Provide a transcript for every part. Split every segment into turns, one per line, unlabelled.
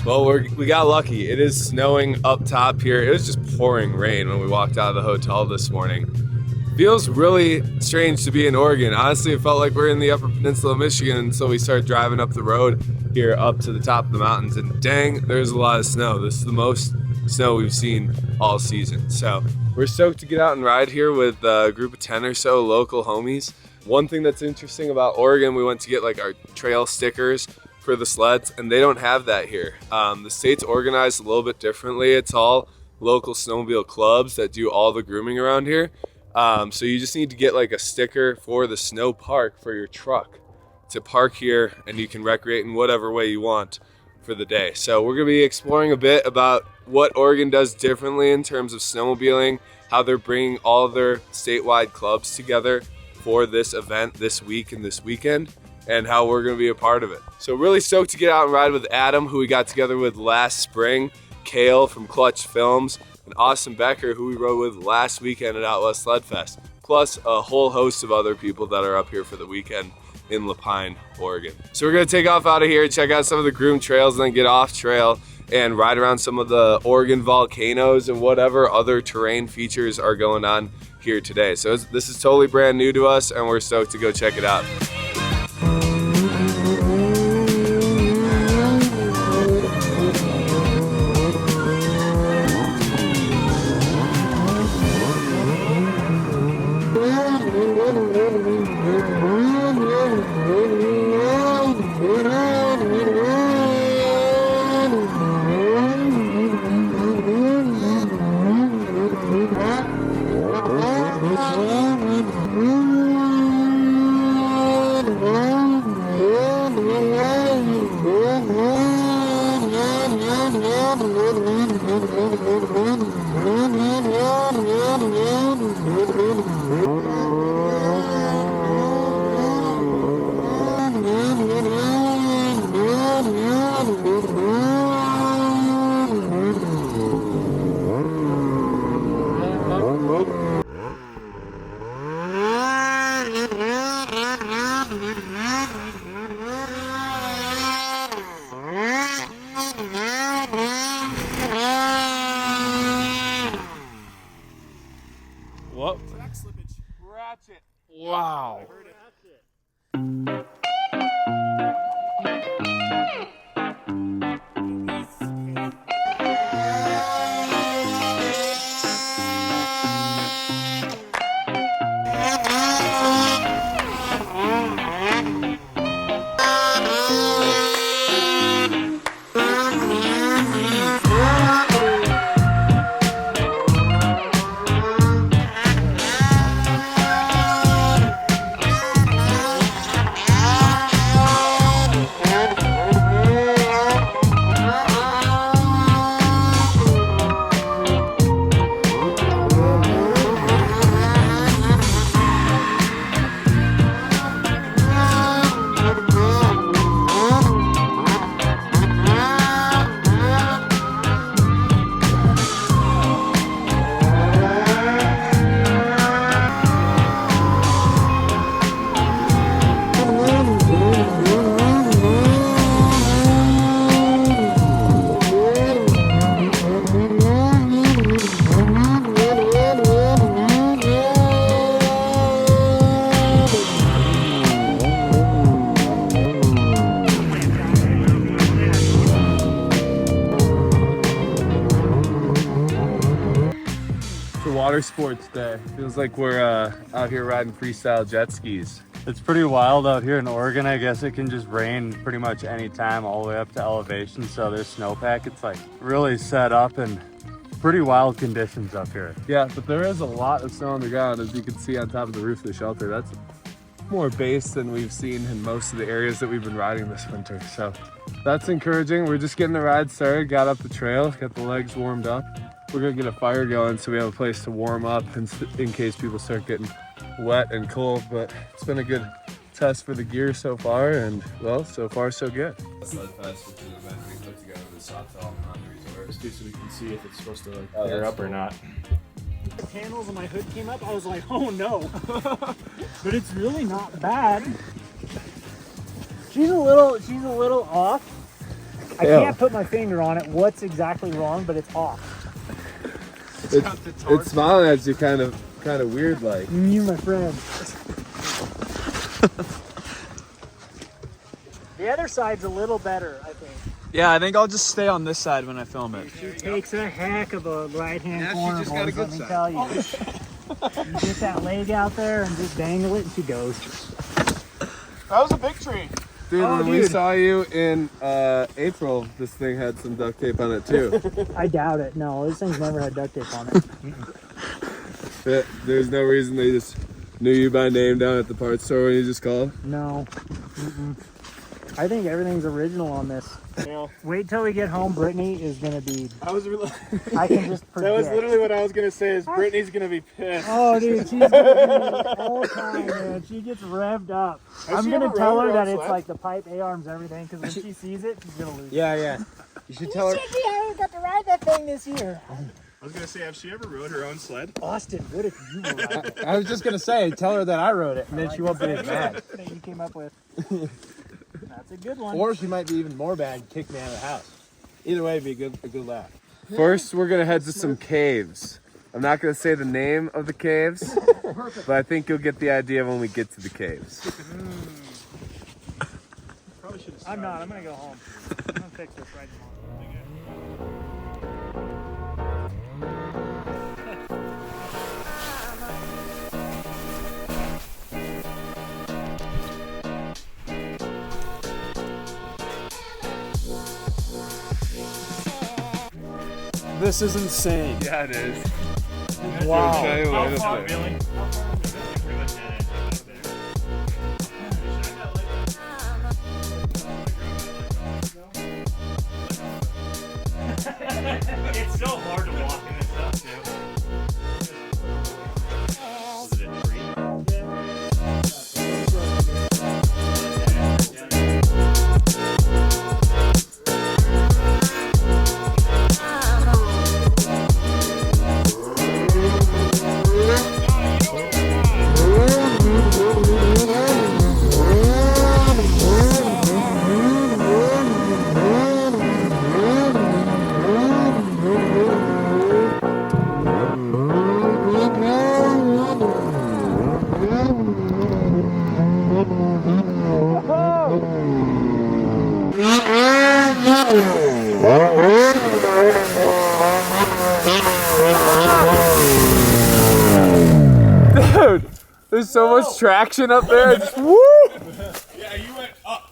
Well, we got lucky. It is snowing up top here. It was just pouring rain when we walked out of the hotel this morning. Feels really strange to be in Oregon. Honestly, it felt like we're in the Upper Peninsula of Michigan until we started driving up the road here up to the top of the mountains. And dang, there's a lot of snow. This is the most snow we've seen all season. So we're stoked to get out and ride here with a group of 10 or so local homies. One thing that's interesting about Oregon, we went to get like our trail stickers for the sleds, and they don't have that here. The state's organized a little bit differently. It's all local snowmobile clubs that do all the grooming around here. So you just need to get like a sticker for the snow park for your truck to park here, and you can recreate in whatever way you want for the day. So we're gonna be exploring a bit about what Oregon does differently in terms of snowmobiling, how they're bringing all of their statewide clubs together for this event this week and this weekend, and how we're going to be a part of it. So really stoked to get out and ride with Adam, who we got together with last spring, Kale from Clutch Films, and Austin Becker, who we rode with last weekend at Out West Sled Fest, plus a whole host of other people that are up here for the weekend in La Pine, Oregon. So we're going to take off out of here, check out some of the groomed trails, and then get off trail and ride around some of the Oregon volcanoes and whatever other terrain features are going on here today. So this is totally brand new to us, and we're stoked to go check it out. What? Track slippage. Ratchet. Wow. I heard it. Water sports day. Feels like we're out here riding freestyle jet skis.
It's pretty wild out here in Oregon. I guess it can just rain pretty much any time all the way up to elevation. So there's snowpack. It's like really set up and pretty wild conditions up here.
Yeah, but there is a lot of snow on the ground, as you can see on top of the roof of the shelter. That's more base than we've seen in most of the areas that we've been riding this winter. So that's encouraging. We're just getting the ride started, got up the trail, got the legs warmed up. We're gonna get a fire going so we have a place to warm up in case people start getting wet and cold, but it's been a good test for the gear so far, and well, so far so good. Sled Fest, which is an event we put together with Sawtell on the resort.
Just so we can see if it's supposed to like air up or not.
The panels on my hood came up, I was like, oh no. But it's really not bad. She's a little off. I can't put my finger on it what's exactly wrong, but it's off.
It's smiling at you kind of weird like.
You, my friend. The other side's a little better, I think.
Yeah, I think I'll just stay on this side when I film it.
She takes a heck of a right-hand corner, boys, let me tell you. You get that leg out there and just dangle it and she goes.
That was a big tree.
Dude, when we saw you in April, this thing had some duct tape on it too.
I doubt it. No, this thing's never had duct tape on it.
There's no reason they just knew you by name down at the parts store when you just called?
No. I think everything's original on this.
Yeah.
Wait till we get home. Brittany is gonna be.
I
can just predict.
That was literally what I was gonna say. Is Brittany's gonna be pissed?
Oh, dude, she's gonna be all time, man. She gets revved up. I'm gonna tell her that it's like the pipe, A-arms, everything, because when she sees it, she's gonna lose.
Yeah. You should tell her.
I got to ride that thing this year.
I was gonna say, have she ever rode her own sled?
Austin, what if you were riding it?
I was just gonna say, tell her that I rode it, and then she won't be as mad.
That you came up with. That's a good one.
Or she might be even more bad and kick me out of the house. Either way, it'd be a good laugh.
First, we're gonna head to some caves. I'm not gonna say the name of the caves, but I think you'll get the idea when we get to the caves.
I'm not. I'm gonna go home. I'm gonna fix this right tomorrow.
This is insane.
Yeah, it is.
Wow.
How far,
Billy?
It's so hard to walk in this stuff too. Was it a tree?
Dude, there's so much traction up there. Just, woo!
Yeah, you went up.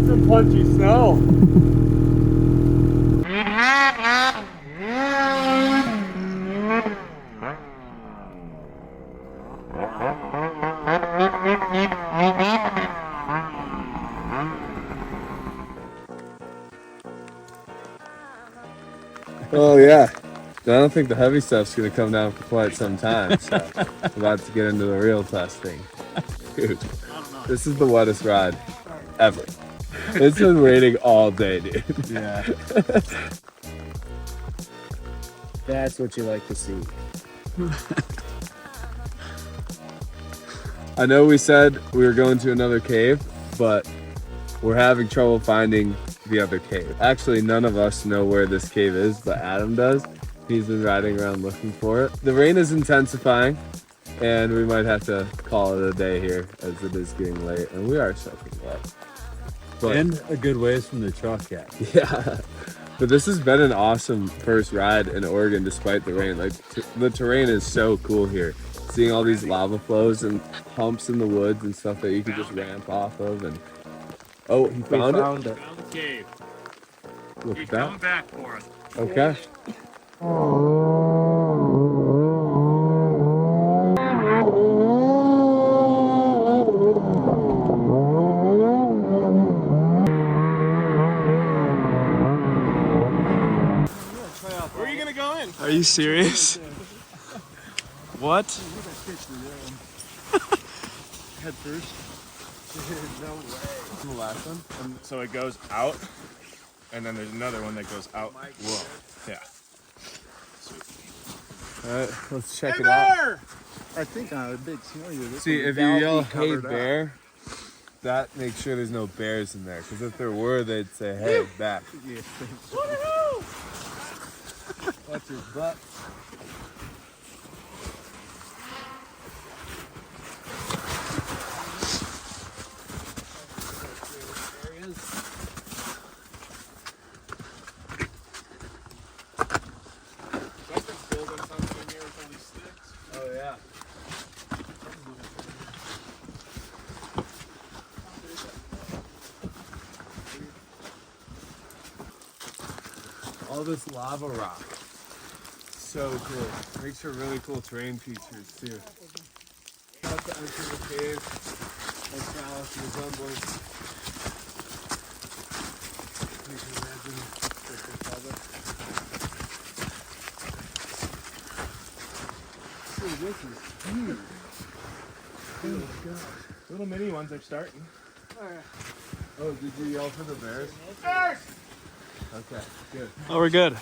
Some punchy snow.
Oh yeah. I don't think the heavy stuff's gonna come down for quite some time, so we're about to get into the real testing. Dude, this is the wettest ride ever. It's been raining all day, dude.
Yeah.
That's what you like to see.
I know we said we were going to another cave, but we're having trouble finding the other cave. Actually, none of us know where this cave is, but Adam does. He's been riding around looking for it. The rain is intensifying, and we might have to call it a day here as it is getting late, and we are soaking wet. But,
And a good ways from the truck yet.
yeah, but this has been an awesome first ride in Oregon despite the rain. Like the terrain is so cool here. Seeing all these lava flows and humps in the woods and stuff that you can just ramp off of. And oh, he found it.
it.
Found the cave.
Look
He's
at
coming
that.
back for us.
Okay.
Where are you gonna go in? Are you serious? What?
Head first. No way.
The last one, and so it goes out, and then there's another one that goes out. Whoa. Yeah.
All right, let's check it out.
I think on a big snow unit.
See, if you yell "Hey bear," that makes sure there's no bears in there. Because if there were, they'd say "Hey, back." Watch your butt. Oh yeah. All this lava rock. So cool. Makes for really cool terrain features too. About to enter the cave. Like Alice resemblance. You can imagine what they call it. Dude, this is huge. Oh gosh.
Little mini ones are starting.
Oh, did you yell for the bears? Bears! Okay, good.
Oh, we're good.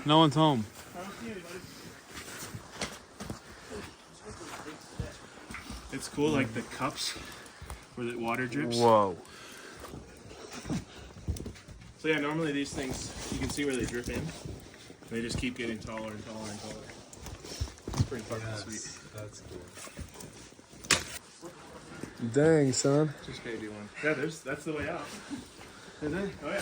No one's home.
It's cool, like the cups where the water drips.
Whoa.
So yeah, normally these things, you can see where they drip in. They just keep getting taller and taller and taller. It's pretty fucking sweet.
That's cool. Dang, son.
Just baby one. Yeah, that's the way out.
Is it?
Oh yeah.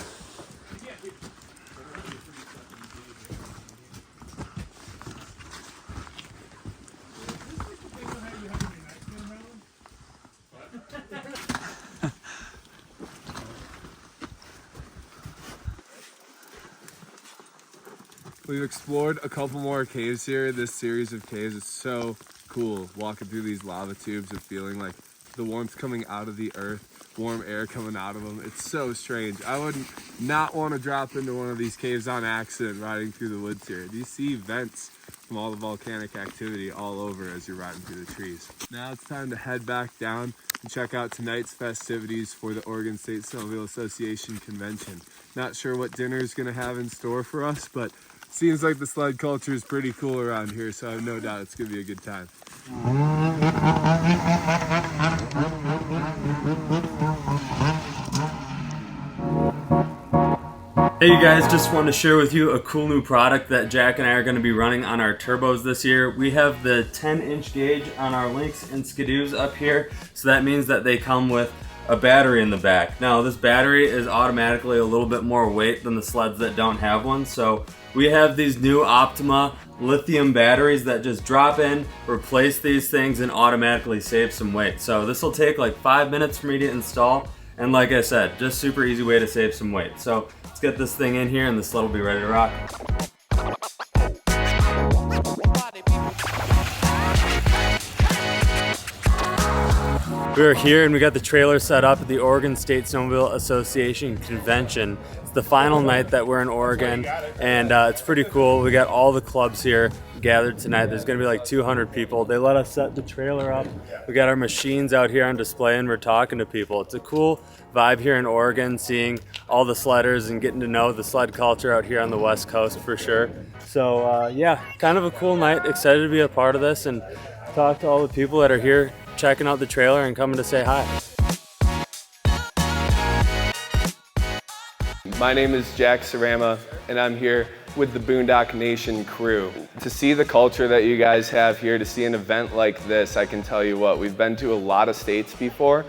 We've explored a couple more caves here. This series of caves is so cool. Walking through these lava tubes and feeling like the warmth coming out of the earth, warm air coming out of them. It's so strange. I would not want to drop into one of these caves on accident riding through the woods here. You see vents from all the volcanic activity all over as you're riding through the trees. Now it's time to head back down and check out tonight's festivities for the Oregon State Snowmobile Association convention. Not sure what dinner is going to have in store for us, but seems like the sled culture is pretty cool around here, so I have no doubt it's going to be a good time.
Hey you guys, just wanted to share with you a cool new product that Jack and I are going to be running on our turbos this year. We have the 10-inch gauge on our Lynx and Skidoos up here, so that means that they come with a battery in the back. Now this battery is automatically a little bit more weight than the sleds that don't have one, so we have these new Optima lithium batteries that just drop in, replace these things, and automatically save some weight. So this will take like 5 minutes for me to install, and like I said, just super easy way to save some weight. So let's get this thing in here and the sled will be ready to rock. We're here and we got the trailer set up at the Oregon State Snowmobile Association convention. It's the final night that we're in Oregon, and it's pretty cool. We got all the clubs here gathered tonight. There's gonna be like 200 people. They let us set the trailer up. We got our machines out here on display and we're talking to people. It's a cool vibe here in Oregon, seeing all the sledders and getting to know the sled culture out here on the West Coast for sure. So yeah, kind of a cool night. Excited to be a part of this and talk to all the people that are here checking out the trailer and coming to say hi.
My name is Jack Sarama, and I'm here with the Boondock Nation crew. To see the culture that you guys have here, to see an event like this, I can tell you what, we've been to a lot of states before,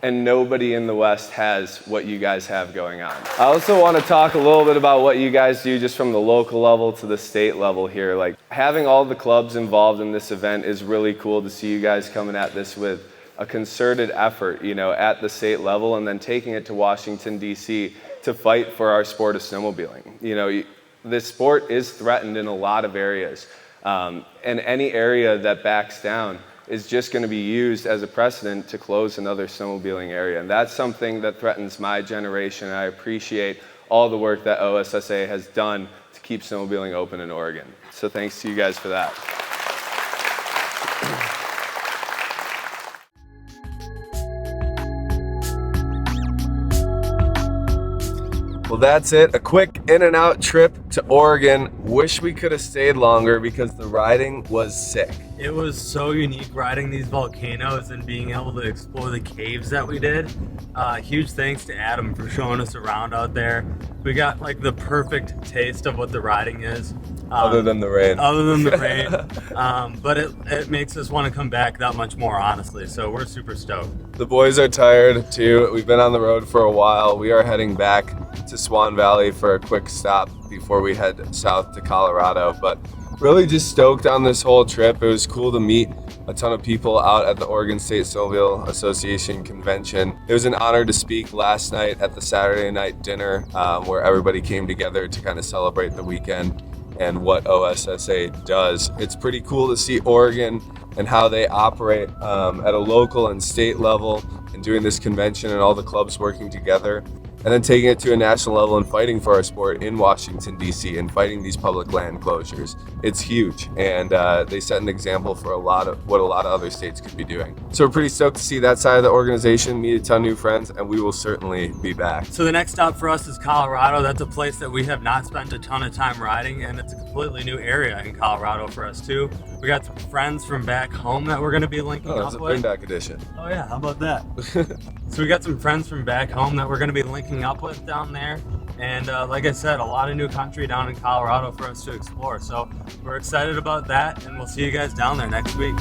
and nobody in the West has what you guys have going on. I also want to talk a little bit about what you guys do just from the local level to the state level here. Like, having all the clubs involved in this event is really cool to see you guys coming at this with a concerted effort, you know, at the state level, and then taking it to Washington, D.C. to fight for our sport of snowmobiling. You know, this sport is threatened in a lot of areas. And any area that backs down is just going to be used as a precedent to close another snowmobiling area. And that's something that threatens my generation. I appreciate all the work that OSSA has done to keep snowmobiling open in Oregon. So thanks to you guys for that. Well, that's it. A quick in and out trip to Oregon. Wish we could have stayed longer because the riding was sick.
It was so unique riding these volcanoes and being able to explore the caves that we did. Huge thanks to Adam for showing us around out there. We got like the perfect taste of what the riding is.
Other than the rain.
Other than the rain. But it makes us want to come back that much more, honestly. So we're super stoked.
The boys are tired too. We've been on the road for a while. We are heading back to Swan Valley for a quick stop before we head south to Colorado. But really just stoked on this whole trip. It was cool to meet a ton of people out at the Oregon State Snowmobile Association convention. It was an honor to speak last night at the Saturday night dinner where everybody came together to kind of celebrate the weekend and what OSSA does. It's pretty cool to see Oregon and how they operate at a local and state level and doing this convention and all the clubs working together. And then taking it to a national level and fighting for our sport in Washington, D.C. and fighting these public land closures. It's huge, and they set an example for what a lot of other states could be doing. So we're pretty stoked to see that side of the organization, meet a ton of new friends, and we will certainly be back.
So the next stop for us is Colorado. That's a place that we have not spent a ton of time riding, and it's a completely new area in Colorado for us too. We got some friends from back home that we're going to be linking
Oh,
up
it's a
with.
Boondock edition.
Oh yeah, how about that? So we got some friends from back home that we're going to be linking up with down there. And like I said, a lot of new country down in Colorado for us to explore. So we're excited about that, and we'll see you guys down there next week.